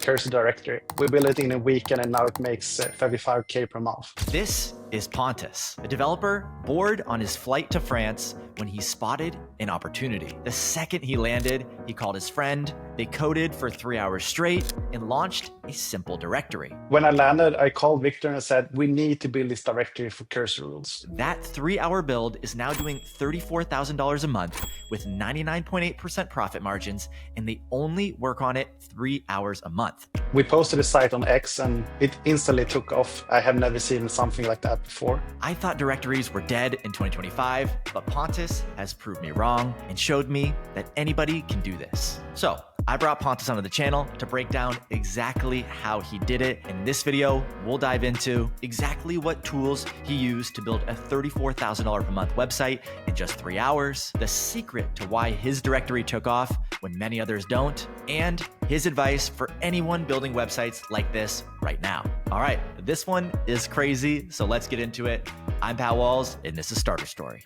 cursor directory. We built it in a weekend and now it makes 35K per month. This is Pontus, a developer bored on his flight to France when he spotted an opportunity. The second he landed, he called his friend, they coded for 3 hours straight and launched a simple directory. When I landed, I called Victor and I said, we need to build this directory for cursor rules. That 3-hour build is now doing $34,000 a month with 99.8% profit margins, and they only work on it 3 hours a month. We posted a site on X and it instantly took off. I have never seen something like that before. I thought directories were dead in 2025, but Pontus has proved me wrong and showed me that anybody can do this. So I brought Pontus onto the channel to break down exactly how he did it. In this video, we'll dive into exactly what tools he used to build a $34,000 per month website in just 3 hours, the secret to why his directory took off when many others don't, and his advice for anyone building websites like this right now. All right, this one is crazy, so let's get into it. I'm Pat Walls, and this is Starter Story.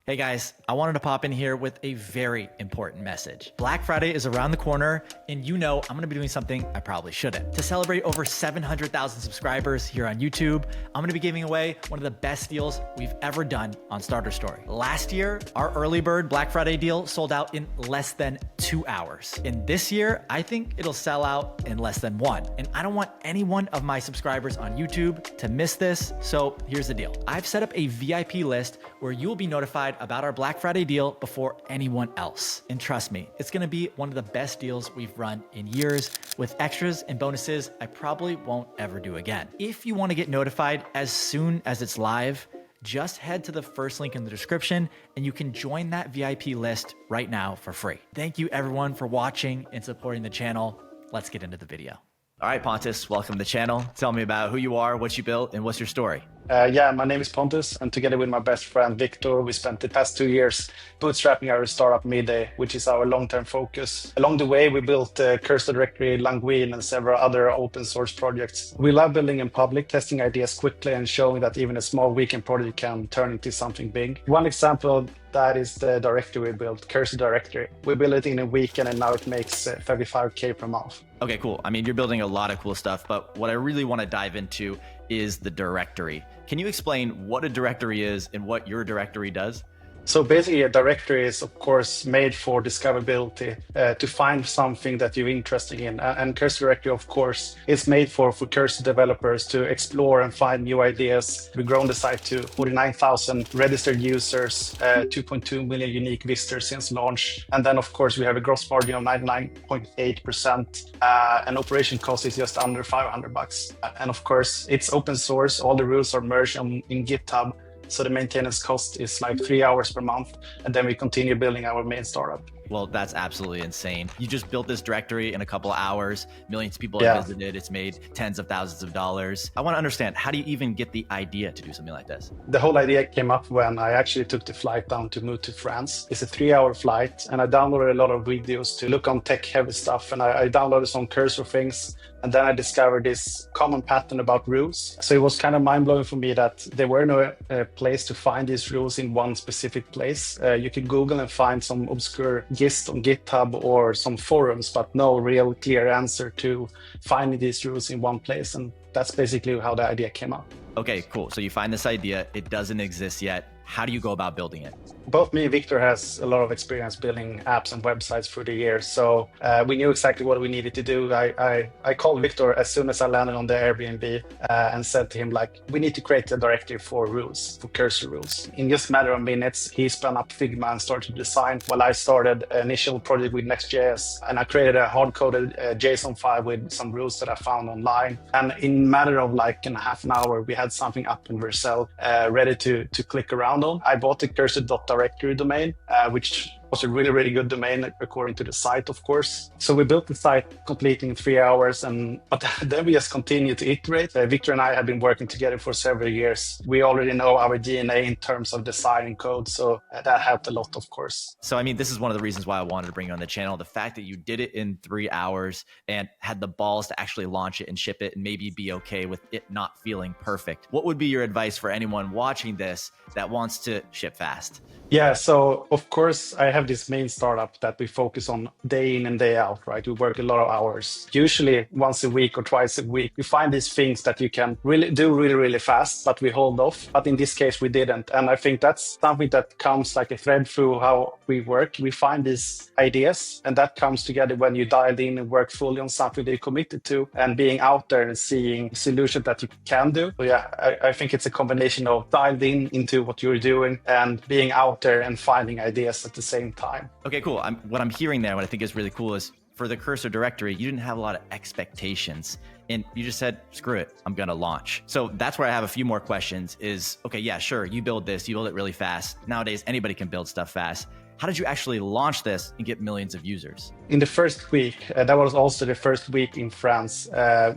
Hey guys, I wanted to pop in here with a very important message. Black Friday is around the corner, and you know I'm gonna be doing something I probably shouldn't. To celebrate over 700,000 subscribers here on YouTube, I'm gonna be giving away one of the best deals we've ever done on Starter Story. Last year, our early bird Black Friday deal sold out in less than 2 hours. And this year, I think it'll sell out in less than 1. And I don't want any one of my subscribers on YouTube to miss this, so here's the deal. I've set up a VIP list where you will be notified about our Black Friday deal before anyone else. And trust me, it's gonna be one of the best deals we've run in years with extras and bonuses I probably won't ever do again. If you wanna get notified as soon as it's live, just head to the first link in the description and you can join that VIP list right now for free. Thank you everyone for watching and supporting the channel. Let's get into the video. All right, Pontus, welcome to the channel. Tell me about who you are, what you built, and what's your story? Yeah, my name is Pontus, and together with my best friend Victor, we spent the past 2 years bootstrapping our startup Midday, which is our long-term focus. Along the way, we built Cursor Directory, Languine, and several other open source projects. We love building in public, testing ideas quickly, and showing that even a small weekend project can turn into something big. One example of that is the directory we built, Cursor Directory. We built it in a weekend, and now it makes 35K per month. Okay, cool. I mean, you're building a lot of cool stuff, but what I really want to dive into is the directory. Can you explain what a directory is and what your directory does? So basically, a directory is, of course, made for discoverability, to find something that you're interested in. And Cursor Directory, of course, is made for Cursor developers to explore and find new ideas. We've grown the site to 49,000 registered users, 2.2 million unique visitors since launch. And then, of course, we have a gross margin of 99.8%, and operation cost is just under $500. And of course, it's open source. All the rules are merged in GitHub. So the maintenance cost is like 3 hours per month. And then we continue building our main startup. Well, that's absolutely insane. You just built this directory in a couple of hours. Millions of people have visited. It's made tens of thousands of dollars. I want to understand, how do you even get the idea to do something like this? The whole idea came up when I actually took the flight down to move to France. It's a 3-hour flight, and I downloaded a lot of videos to look on tech-heavy stuff. And I downloaded some cursor things. And then I discovered this common pattern about rules. So it was kind of mind-blowing for me that there were no place to find these rules in one specific place. You could Google and find some obscure gist on GitHub or some forums, but no real clear answer to finding these rules in one place. And that's basically how the idea came up. Okay, cool. So you find this idea, it doesn't exist yet. How do you go about building it? Both me and Victor has a lot of experience building apps and websites through the years. So we knew exactly what we needed to do. I called Victor as soon as I landed on the Airbnb and said to him, like, we need to create a directory for rules, for cursor rules. In just a matter of minutes, he spun up Figma and started to design, while I started an initial project with Next.js. And I created a hard-coded JSON file with some rules that I found online. And in a matter of like half an hour, we had something up in Vercel, ready to click around on. I bought the cursor.directory domain, which was a really, really good domain according to the site, of course. So we built the site completely in 3 hours, but then we just continued to iterate. Victor and I have been working together for several years. We already know our DNA in terms of design and code, so that helped a lot, of course. So, I mean, this is one of the reasons why I wanted to bring you on the channel. The fact that you did it in 3 hours and had the balls to actually launch it and ship it and maybe be okay with it not feeling perfect. What would be your advice for anyone watching this that wants to ship fast? Yeah, so of course I have have this main startup that we focus on day in and day out, right? We work a lot of hours, usually once a week or twice a week. We find these things that you can really do really fast, but we hold off. But in this case, we didn't. And I think that's something that comes like a thread through how we work. We find these ideas, and that comes together when you dialed in and work fully on something that you're committed to, and being out there and seeing solutions that you can do. So yeah, I think it's a combination of dialed in into what you're doing and being out there and finding ideas at the same time. Okay, cool. What I'm hearing there, what I think is really cool is for the Cursor directory, you didn't have a lot of expectations and you just said, screw it, I'm gonna launch. So that's where I have a few more questions is, okay, yeah, sure, you build this, you build it really fast. Nowadays, anybody can build stuff fast. How did you actually launch this and get millions of users? In the first week, that was also the first week in France.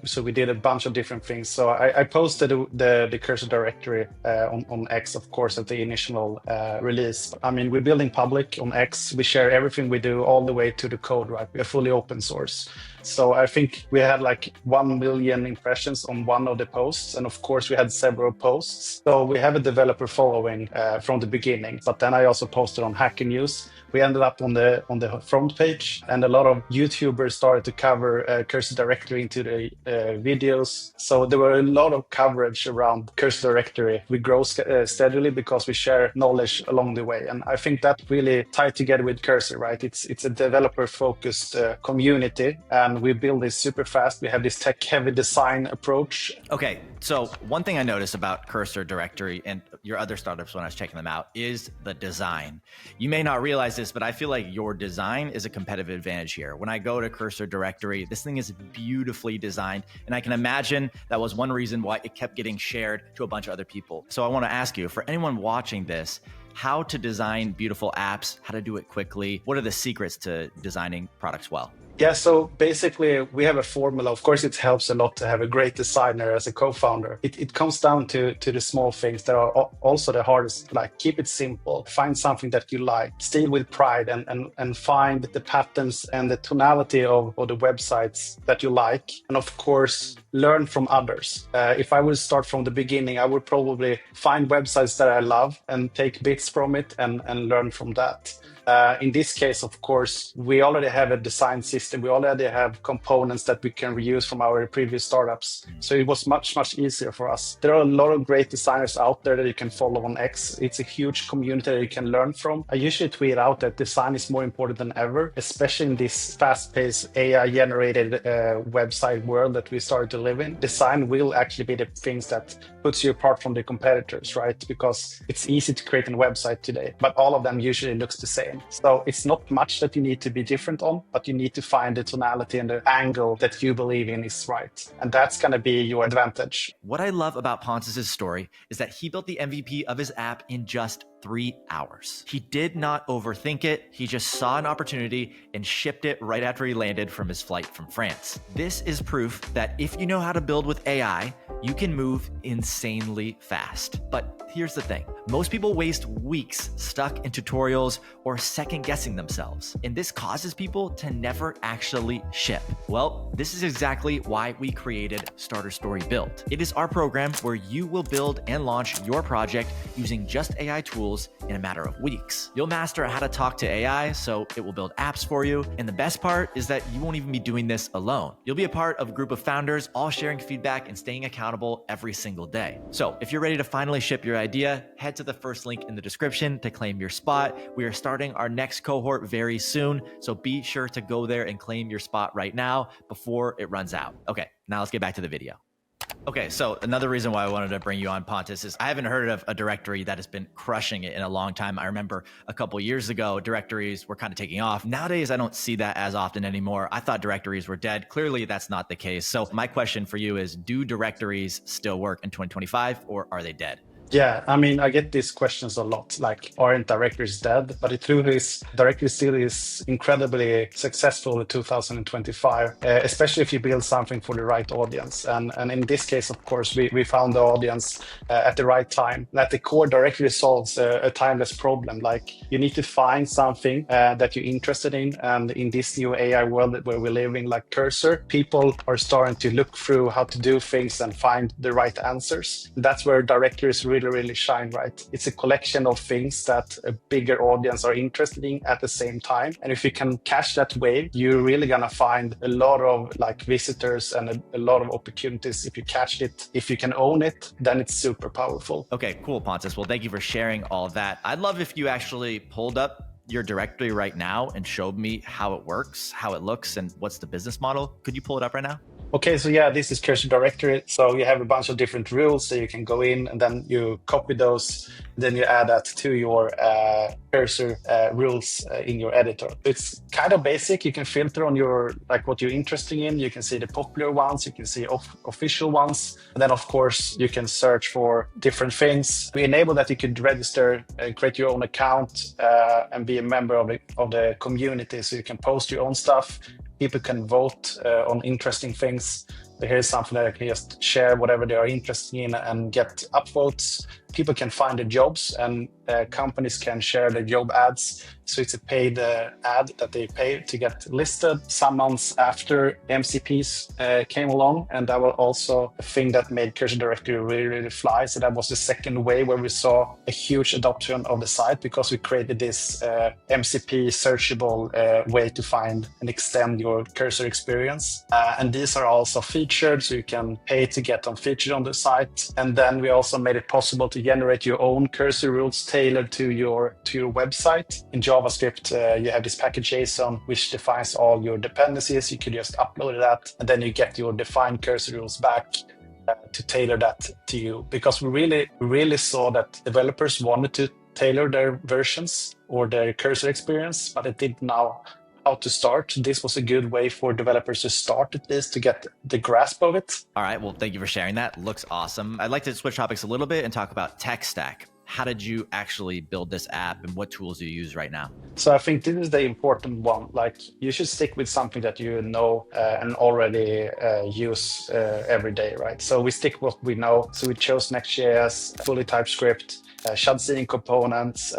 So we did a bunch of different things. So I posted the Cursor directory on X, of course, at the initial release. I mean, we're building public on X. We share everything we do all the way to the code, right? We are fully open source. So I think we had like 1 million impressions on one of the posts. And of course, we had several posts. So we have a developer following from the beginning. But then I also posted on Hacker News. We ended up on the front page, and a lot of YouTubers started to cover Cursor directory into the videos. So there were a lot of coverage around Cursor directory. We grow steadily because we share knowledge along the way, and I think that really tied together with Cursor, right? It's a developer-focused community, and we build this super fast. We have this tech-heavy design approach. Okay, so one thing I noticed about Cursor directory and your other startups when I was checking them out is the design. You may not realize this, but I feel like your design is a competitive advantage here. When I go to Cursor directory, this thing is beautifully designed. And I can imagine that was one reason why it kept getting shared to a bunch of other people. So I want to ask you, for anyone watching this, how to design beautiful apps, how to do it quickly. What are the secrets to designing products well? Yeah, so basically we have a formula. Of course, it helps a lot to have a great designer as a co-founder. It comes down to the small things that are also the hardest, like keep it simple, find something that you like, steal with pride and find the patterns and the tonality of the websites that you like. And of course, learn from others. If I would start from the beginning, I would probably find websites that I love and take bits from it and learn from that. In this case, of course, we already have a design system. We already have components that we can reuse from our previous startups. So it was much easier for us. There are a lot of great designers out there that you can follow on X. It's a huge community that you can learn from. I usually tweet out that design is more important than ever, especially in this fast-paced AI-generated website world that we started to live in. Design will actually be the things that puts you apart from the competitors, right? Because it's easy to create a website today, but all of them usually looks the same. So it's not much that you need to be different on, but you need to find the tonality and the angle that you believe in is right. And that's going to be your advantage. What I love about Pontus's story is that he built the MVP of his app in just 3 hours. He did not overthink it. He just saw an opportunity and shipped it right after he landed from his flight from France. This is proof that if you know how to build with AI, you can move insanely fast. But here's the thing. Most people waste weeks stuck in tutorials or second guessing themselves. And this causes people to never actually ship. Well, this is exactly why we created Starter Story Build. It is our program where you will build and launch your project using just AI tools in a matter of weeks. You'll master how to talk to AI, so it will build apps for you. And the best part is that you won't even be doing this alone. You'll be a part of a group of founders, all sharing feedback and staying accountable every single day. So if you're ready to finally ship your idea, head to the first link in the description to claim your spot. We are starting our next cohort very soon, so be sure to go there and claim your spot right now before it runs out. Okay, now let's get back to the video. Okay, so another reason why I wanted to bring you on, Pontus, is I haven't heard of a directory that has been crushing it in a long time. I remember a couple years ago, directories were kind of taking off. Nowadays, I don't see that as often anymore. I thought directories were dead. Clearly, that's not the case. So my question for you is, do directories still work in 2025 or are they dead? Yeah, I mean, I get these questions a lot, like, aren't directories dead? But the truth is, directory still is incredibly successful in 2025, especially if you build something for the right audience. And in this case, of course, we found the audience at the right time. That the core directory solves a timeless problem. Like, you need to find something that you're interested in. And in this new AI world where we're living, like Cursor, people are starting to look through how to do things and find the right answers. That's where directories really really shine, right? It's a collection of things that a bigger audience are interested in at the same time. And if you can catch that wave, you're really gonna find a lot of like visitors and a lot of opportunities if you catch it. If you can own it, then it's super powerful. Okay, cool, Pontus. Well, thank you for sharing all of that. I'd love if you actually pulled up your directory right now and showed me how it works, how it looks, and what's the business model. Could you pull it up right now? Okay, so yeah, this is cursor directory. So you have a bunch of different rules that you can go in, and then you copy those, then you add that to your cursor rules in your editor. It's kind of basic. You can filter on your like what you're interested in. You can see the popular ones, you can see official ones, and then of course you can search for different things. We enable that you could register, create your own account, and be a member of the community, so you can post your own stuff. People can vote on interesting things. So here's something that I can just share whatever they are interested in and get upvotes. People can find the jobs, and companies can share the job ads. So it's a paid ad that they pay to get listed. Some months after MCPs came along, and that was also a thing that made Cursor Directory really, really fly. So that was the second way where we saw a huge adoption of the site, because we created this MCP searchable way to find and extend your cursor experience. And these are also featured, so you can pay to get them featured on the site. And then we also made it possible to generate your own cursor rules tailored to your website. In JavaScript, you have this package JSON, which defines all your dependencies. You could just upload that, and then you get your defined cursor rules back to tailor that to you. Because we really saw that developers wanted to tailor their versions or their cursor experience, but it didn't know how to start. This was a good way for developers to start at this, to get the grasp of it. All right, well, thank you for sharing that. Looks awesome. I'd like to switch topics a little bit and talk about tech stack. How did you actually build this app, and what tools do you use right now? So I think this is the important one. Like, you should stick with something that you know and already use every day, right? So we stick what we know. So we chose Next.js, fully TypeScript, Shad-seeing components,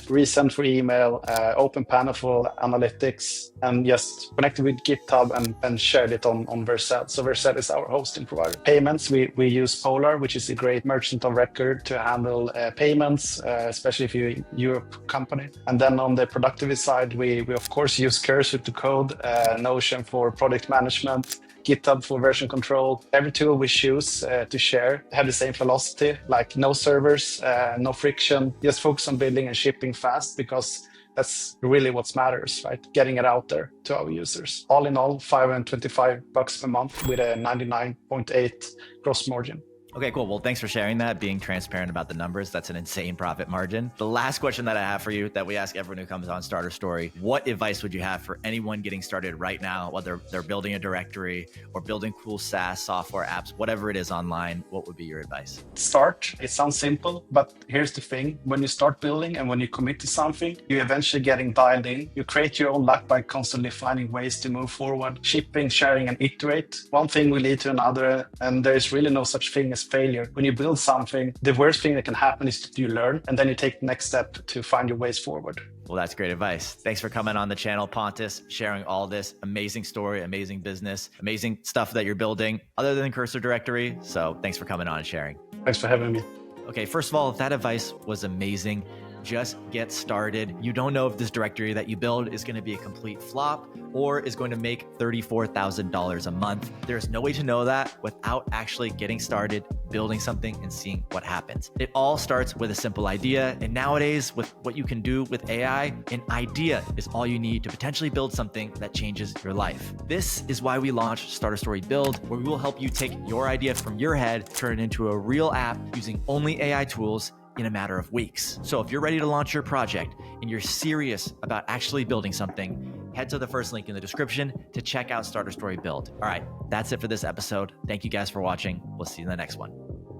resend for email, OpenPanel for analytics, and just connected with GitHub and shared it on Vercel. So Vercel is our hosting provider. Payments, we use Polar, which is a great merchant of record to handle payments, especially if you're a Europe company. And then on the productivity side, we of course use Cursor to code, Notion for product management, GitHub for version control. Every tool we choose to share have the same philosophy, like no servers, no friction, just focus on building and shipping fast, because that's really what matters, right? Getting it out there to our users. All in all, $525 per month with a 99.8 gross margin. Okay, cool. Well, thanks for sharing that, being transparent about the numbers. That's an insane profit margin. The last question that I have for you that we ask everyone who comes on Starter Story, what advice would you have for anyone getting started right now, whether they're building a directory or building cool SaaS software apps, whatever it is online, what would be your advice? Start. It sounds simple, but here's the thing. When you start building and when you commit to something, you're eventually getting dialed in. You create your own luck by constantly finding ways to move forward, shipping, sharing, and iterate. One thing will lead to another, and there is really no such thing as failure. When you build something, the worst thing that can happen is that you learn, and then you take the next step to find your ways forward. Well, that's great advice. Thanks for coming on the channel, Pontus, sharing all this amazing story, amazing business, amazing stuff that you're building other than Cursor Directory. So thanks for coming on and sharing. Thanks for having me. Okay, first of all, that advice was amazing. Just get started. You don't know if this directory that you build is going to be a complete flop or is going to make $34,000 a month. There's no way to know that without actually getting started, building something, and seeing what happens. It all starts with a simple idea. And nowadays, with what you can do with AI, an idea is all you need to potentially build something that changes your life. This is why we launched Starter Story Build, where we will help you take your idea from your head, turn it into a real app using only AI tools in a matter of weeks. So if you're ready to launch your project and you're serious about actually building something, head to the first link in the description to check out Starter Story Build. All right, that's it for this episode. Thank you guys for watching. We'll see you in the next one.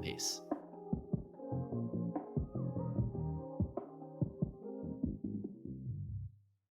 Peace.